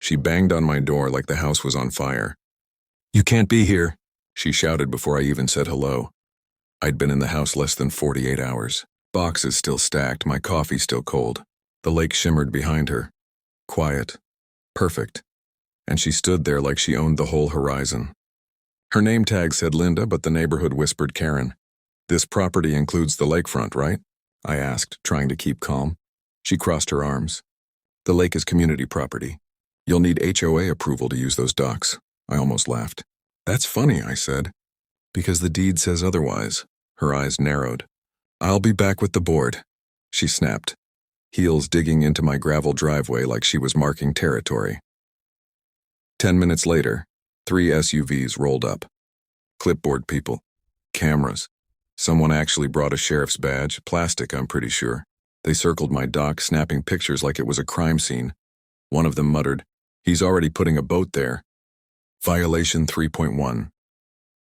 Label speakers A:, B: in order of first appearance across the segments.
A: She banged on my door like the house was on fire. "You can't be here," she shouted before I even said hello. I'd been in the house less than 48 hours. Boxes still stacked, my coffee still cold. The lake shimmered behind her. Quiet. Perfect. And she stood there like she owned the whole horizon. Her name tag said Linda, but the neighborhood whispered Karen. "This property includes the lakefront, right?" I asked, trying to keep calm. She crossed her arms. "The lake is community property. You'll need HOA approval to use those docks." I almost laughed. "That's funny," I said. "Because the deed says otherwise." Her eyes narrowed. "I'll be back with the board," she snapped, heels digging into my gravel driveway like she was marking territory. 10 minutes later, 3 SUVs rolled up. Clipboard people. Cameras. Someone actually brought a sheriff's badge, plastic, I'm pretty sure. They circled my dock, snapping pictures like it was a crime scene. One of them muttered, "He's already putting a boat there." Violation 3.1.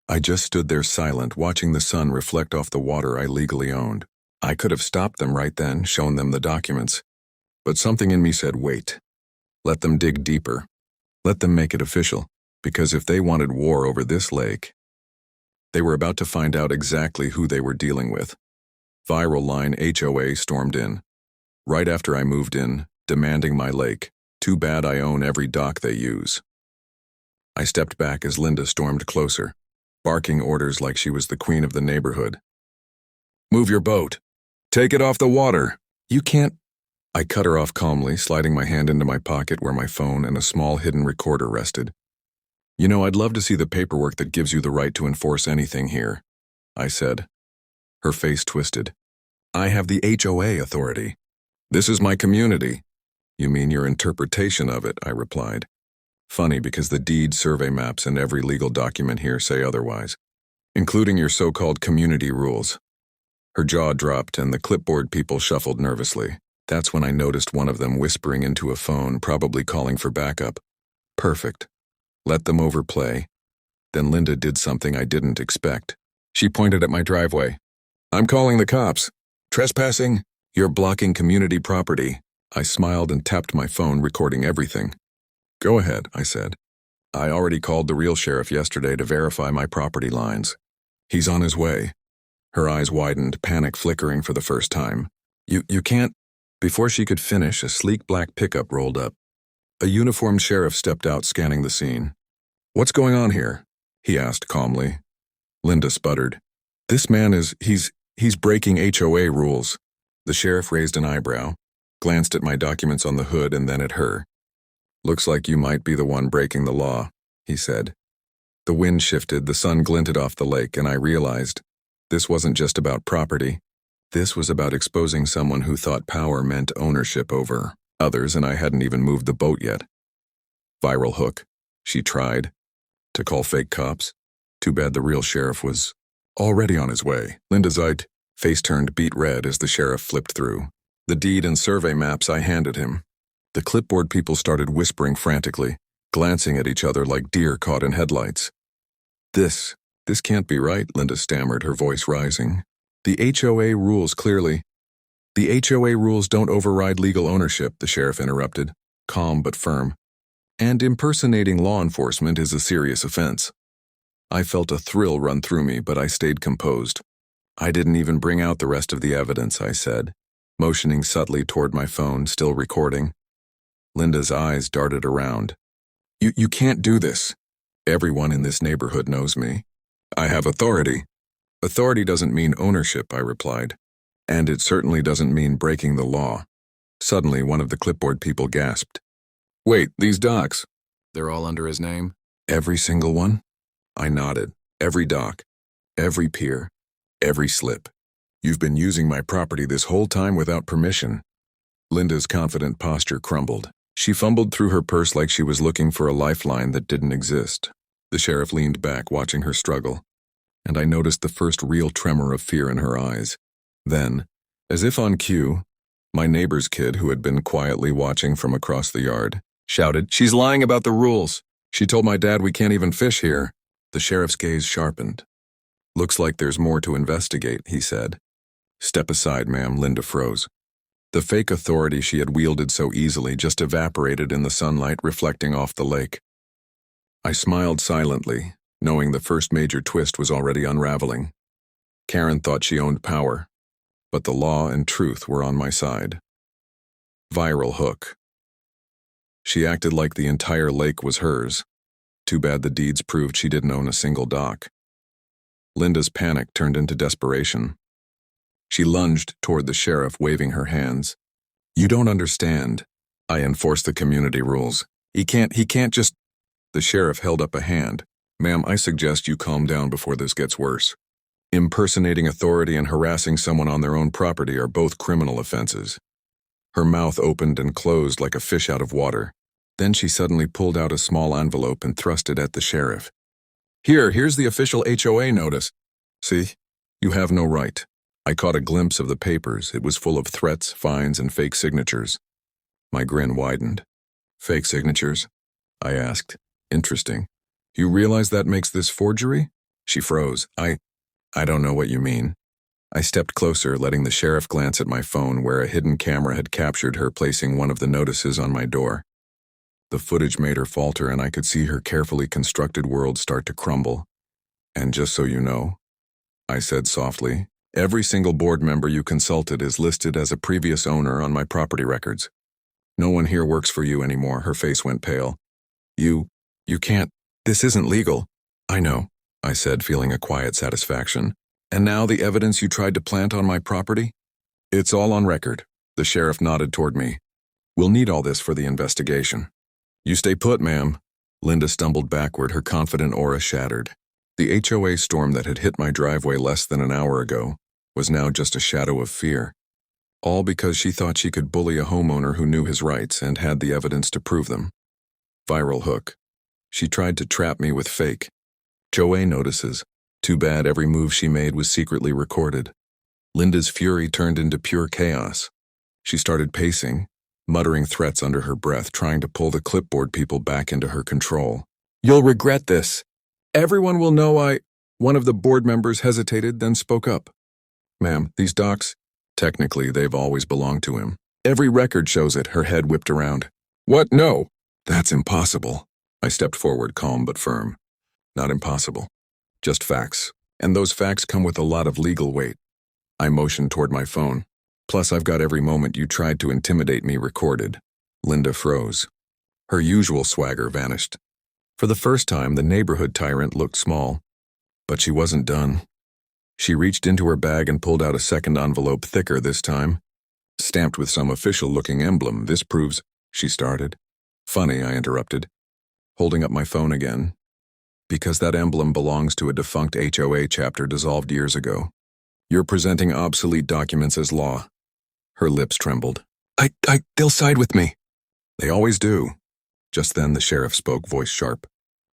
A: I just stood there silent, watching the sun reflect off the water I legally owned. I could have stopped them right then, shown them the documents. But something in me said, wait. Let them dig deeper. Let them make it official. Because if they wanted war over this lake, they were about to find out exactly who they were dealing with. Viral line HOA stormed in. Right after I moved in, demanding my lake. Too bad I own every dock they use. I stepped back as Linda stormed closer, barking orders like she was the queen of the neighborhood. "Move your boat. Take it off the water. You can't." I cut her off calmly, sliding my hand into my pocket where my phone and a small hidden recorder rested. "You know, I'd love to see the paperwork that gives you the right to enforce anything here," I said. Her face twisted. "I have the HOA authority. This is my community." "You mean your interpretation of it," I replied. Funny because the deed, survey maps, and every legal document here say otherwise, including your so-called community rules. Her jaw dropped and the clipboard people shuffled nervously. That's when I noticed one of them whispering into a phone, probably calling for backup. Perfect. Let them overplay. Then Linda did something I didn't expect. She pointed at my driveway. "I'm calling the cops. Trespassing? You're blocking community property." I smiled and tapped my phone, recording everything. "Go ahead," I said. "I already called the real sheriff yesterday to verify my property lines. He's on his way." Her eyes widened, panic flickering for the first time. You can't." Before she could finish, a sleek black pickup rolled up. A uniformed sheriff stepped out, scanning the scene. "What's going on here?" he asked calmly. Linda sputtered. "This man he's breaking HOA rules." The sheriff raised an eyebrow, glanced at my documents on the hood and then at her. "Looks like you might be the one breaking the law," he said. The wind shifted, the sun glinted off the lake, and I realized this wasn't just about property. This was about exposing someone who thought power meant ownership over others, and I hadn't even moved the boat yet. Viral hook. She tried to call fake cops. Too bad the real sheriff was already on his way. Linda's face turned beet red as the sheriff flipped through the deed and survey maps I handed him. The clipboard people started whispering frantically, glancing at each other like deer caught in headlights. This can't be right," Linda stammered, her voice rising. "The HOA rules clearly—" "The HOA rules don't override legal ownership," the sheriff interrupted, calm but firm. "And impersonating law enforcement is a serious offense." I felt a thrill run through me, but I stayed composed. "I didn't even bring out the rest of the evidence," I said, motioning subtly toward my phone, still recording. Linda's eyes darted around. You can't do this. Everyone in this neighborhood knows me. I have authority." "Authority doesn't mean ownership," I replied. "And it certainly doesn't mean breaking the law." Suddenly, one of the clipboard people gasped. "Wait, these docks, they're all under his name?" "Every single one?" I nodded. "Every dock, every pier, every slip. You've been using my property this whole time without permission." Linda's confident posture crumbled. She fumbled through her purse like she was looking for a lifeline that didn't exist. The sheriff leaned back, watching her struggle, and I noticed the first real tremor of fear in her eyes. Then, as if on cue, my neighbor's kid, who had been quietly watching from across the yard, shouted, "She's lying about the rules. She told my dad we can't even fish here." The sheriff's gaze sharpened. "Looks like there's more to investigate," he said. "Step aside, ma'am," Linda froze. The fake authority she had wielded so easily just evaporated in the sunlight reflecting off the lake. I smiled silently, knowing the first major twist was already unraveling. Karen thought she owned power, but the law and truth were on my side. Viral hook. She acted like the entire lake was hers. Too bad the deeds proved she didn't own a single dock. Linda's panic turned into desperation. She lunged toward the sheriff, waving her hands. "You don't understand. I enforce the community rules. He can't just—" The sheriff held up a hand. "Ma'am, I suggest you calm down before this gets worse. Impersonating authority and harassing someone on their own property are both criminal offenses." Her mouth opened and closed like a fish out of water. Then she suddenly pulled out a small envelope and thrust it at the sheriff. Here's the official HOA notice. See? You have no right." I caught a glimpse of the papers. It was full of threats, fines, and fake signatures. My grin widened. "Fake signatures?" I asked. "Interesting. You realize that makes this forgery?" She froze. I don't know what you mean." I stepped closer, letting the sheriff glance at my phone where a hidden camera had captured her placing one of the notices on my door. The footage made her falter, and I could see her carefully constructed world start to crumble. "And just so you know," I said softly, "every single board member you consulted is listed as a previous owner on my property records. No one here works for you anymore." Her face went pale. You can't. This isn't legal." "I know," I said, feeling a quiet satisfaction. "And now the evidence you tried to plant on my property? It's all on record." The sheriff nodded toward me. "We'll need all this for the investigation." "You stay put, ma'am." Linda stumbled backward, her confident aura shattered. The HOA storm that had hit my driveway less than an hour ago was now just a shadow of fear. All because she thought she could bully a homeowner who knew his rights and had the evidence to prove them. Viral hook. She tried to trap me with fake HOA notices. Too bad every move she made was secretly recorded. Linda's fury turned into pure chaos. She started pacing, muttering threats under her breath, trying to pull the clipboard people back into her control. "You'll regret this. Everyone will know One of the board members hesitated, then spoke up. "Ma'am, these docks, technically they've always belonged to him. Every record shows it." Her head whipped around. "What? No. That's impossible." I stepped forward, calm but firm. "Not impossible. Just facts. And those facts come with a lot of legal weight." I motioned toward my phone. "Plus, I've got every moment you tried to intimidate me recorded." Linda froze. Her usual swagger vanished. For the first time, the neighborhood tyrant looked small. But she wasn't done. She reached into her bag and pulled out a second envelope, thicker this time, stamped with some official-looking emblem. "This proves—" she started. "Funny," I interrupted, holding up my phone again. "Because that emblem belongs to a defunct HOA chapter dissolved years ago. You're presenting obsolete documents as law." Her lips trembled. They'll side with me." "They always do." Just then the sheriff spoke, voice sharp.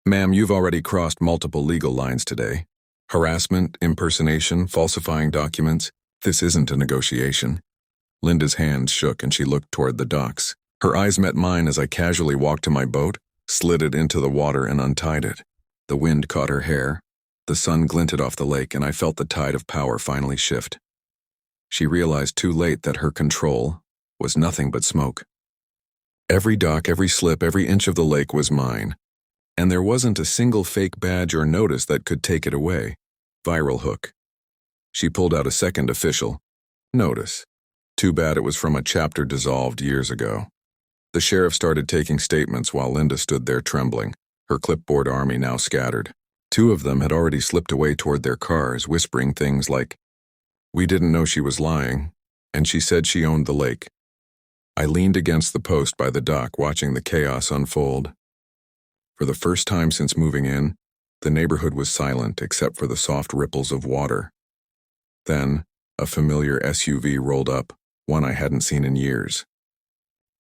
A: "Ma'am, you've already crossed multiple legal lines today. Harassment, impersonation, falsifying documents. This isn't a negotiation." Linda's hands shook and she looked toward the docks. Her eyes met mine as I casually walked to my boat, slid it into the water and untied it. The wind caught her hair. The sun glinted off the lake, and I felt the tide of power finally shift. She realized too late that her control was nothing but smoke. Every dock, every slip, every inch of the lake was mine. And there wasn't a single fake badge or notice that could take it away. Viral hook. She pulled out a second official notice. Too bad it was from a chapter dissolved years ago. The sheriff started taking statements while Linda stood there trembling, her clipboard army now scattered. Two of them had already slipped away toward their cars, whispering things like, "We didn't know she was lying, and she said she owned the lake." I leaned against the post by the dock, watching the chaos unfold. For the first time since moving in, the neighborhood was silent except for the soft ripples of water. Then, a familiar SUV rolled up, one I hadn't seen in years.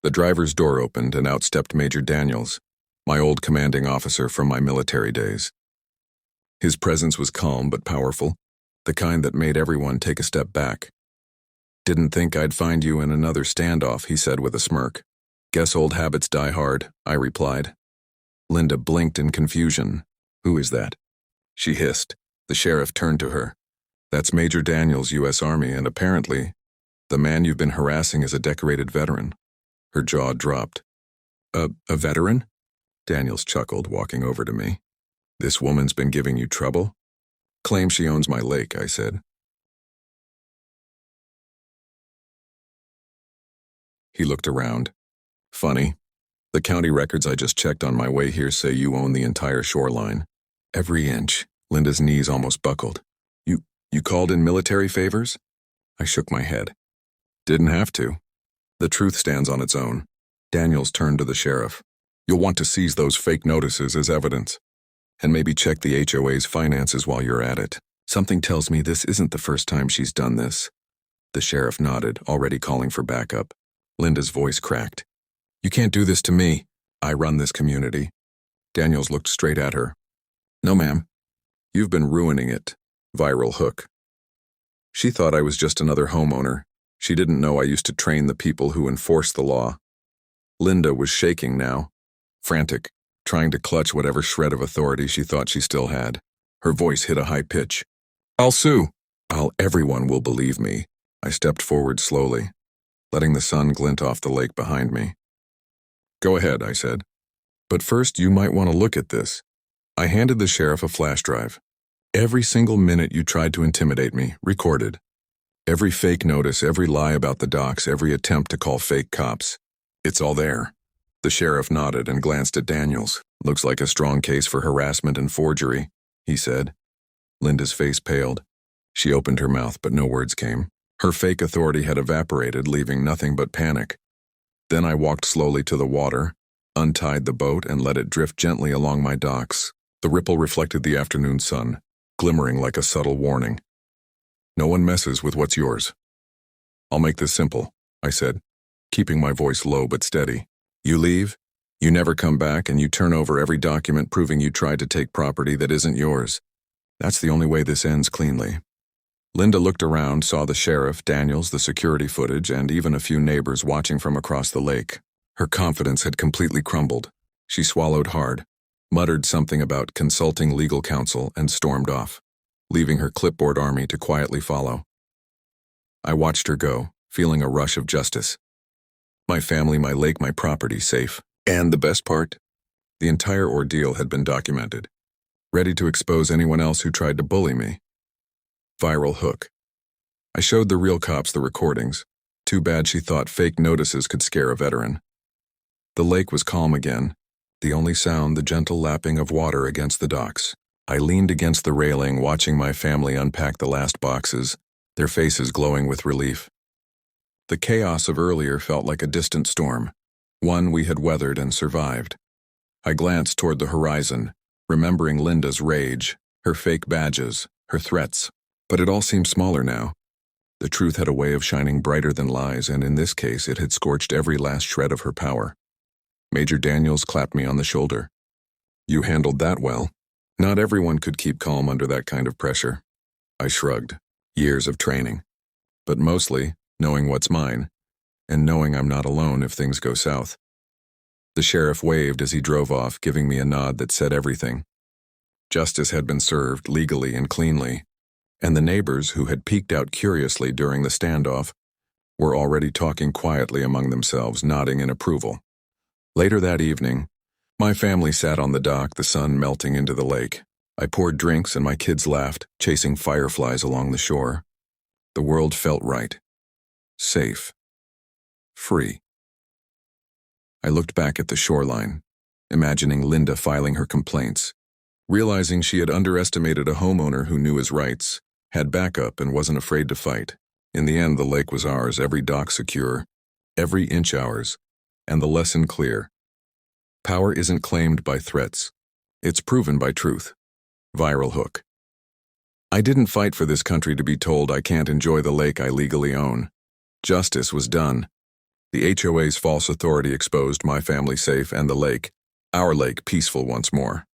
A: The driver's door opened and out stepped Major Daniels, my old commanding officer from my military days. His presence was calm but powerful, the kind that made everyone take a step back. "Didn't think I'd find you in another standoff," he said with a smirk. "Guess old habits die hard," I replied. Linda blinked in confusion. "Who is that?" she hissed. The sheriff turned to her. "That's Major Daniels, U.S. Army, and apparently The man you've been harassing is a decorated veteran. Her jaw dropped. A veteran? Daniels chuckled, walking over to me. This woman's been giving you trouble? Claims she owns my lake, I said. He looked around. Funny. The county records I just checked on my way here say you own the entire shoreline. Every inch. Linda's knees almost buckled. You called in military favors? I shook my head. Didn't have to. The truth stands on its own. Daniels turned to the sheriff. You'll want to seize those fake notices as evidence. And maybe check the HOA's finances while you're at it. Something tells me this isn't the first time she's done this. The sheriff nodded, already calling for backup. Linda's voice cracked. You can't do this to me. I run this community. Daniels looked straight at her. No, ma'am. You've been ruining it. Viral hook. She thought I was just another homeowner. She didn't know I used to train the people who enforce the law. Linda was shaking now, frantic, trying to clutch whatever shred of authority she thought she still had. Her voice hit a high pitch. I'll sue. Everyone will believe me. I stepped forward slowly, letting the sun glint off the lake behind me. Go ahead, I said. But first, you might want to look at this. I handed the sheriff a flash drive. Every single minute you tried to intimidate me, recorded. Every fake notice, every lie about the docks, every attempt to call fake cops. It's all there. The sheriff nodded and glanced at Daniels. Looks like a strong case for harassment and forgery, he said. Linda's face paled. She opened her mouth, but no words came. Her fake authority had evaporated, leaving nothing but panic. Then I walked slowly to the water, untied the boat, and let it drift gently along my docks. The ripple reflected the afternoon sun, glimmering like a subtle warning. No one messes with what's yours. I'll make this simple, I said, keeping my voice low but steady. You leave, you never come back, and you turn over every document proving you tried to take property that isn't yours. That's the only way this ends cleanly. Linda looked around, saw the sheriff, Daniels, the security footage, and even a few neighbors watching from across the lake. Her confidence had completely crumbled. She swallowed hard, muttered something about consulting legal counsel, and stormed off, leaving her clipboard army to quietly follow. I watched her go, feeling a rush of justice. My family, my lake, my property safe. And the best part? The entire ordeal had been documented, ready to expose anyone else who tried to bully me. Viral hook. I showed the real cops the recordings. Too bad she thought fake notices could scare a veteran. The lake was calm again, the only sound the gentle lapping of water against the docks. I leaned against the railing, watching my family unpack the last boxes, their faces glowing with relief. The chaos of earlier felt like a distant storm, one we had weathered and survived. I glanced toward the horizon, remembering Linda's rage, her fake badges, her threats. But it all seemed smaller now. The truth had a way of shining brighter than lies, and in this case it had scorched every last shred of her power. Major Daniels clapped me on the shoulder. You handled that well. Not everyone could keep calm under that kind of pressure. I shrugged. Years of training. But mostly, knowing what's mine, and knowing I'm not alone if things go south. The sheriff waved as he drove off, giving me a nod that said everything. Justice had been served legally and cleanly, and the neighbors who had peeked out curiously during the standoff were already talking quietly among themselves, nodding in approval. Later that evening, my family sat on the dock, the sun melting into the lake. I poured drinks and my kids laughed, chasing fireflies along the shore. The world felt right. Safe. Free. I looked back at the shoreline, imagining Linda filing her complaints, realizing she had underestimated a homeowner who knew his rights, had backup, and wasn't afraid to fight. In the end, the lake was ours, every dock secure, every inch ours, and the lesson clear. Power isn't claimed by threats. It's proven by truth. Viral hook. I didn't fight for this country to be told I can't enjoy the lake I legally own. Justice was done. The HOA's false authority exposed my family safe and the lake, our lake, peaceful once more.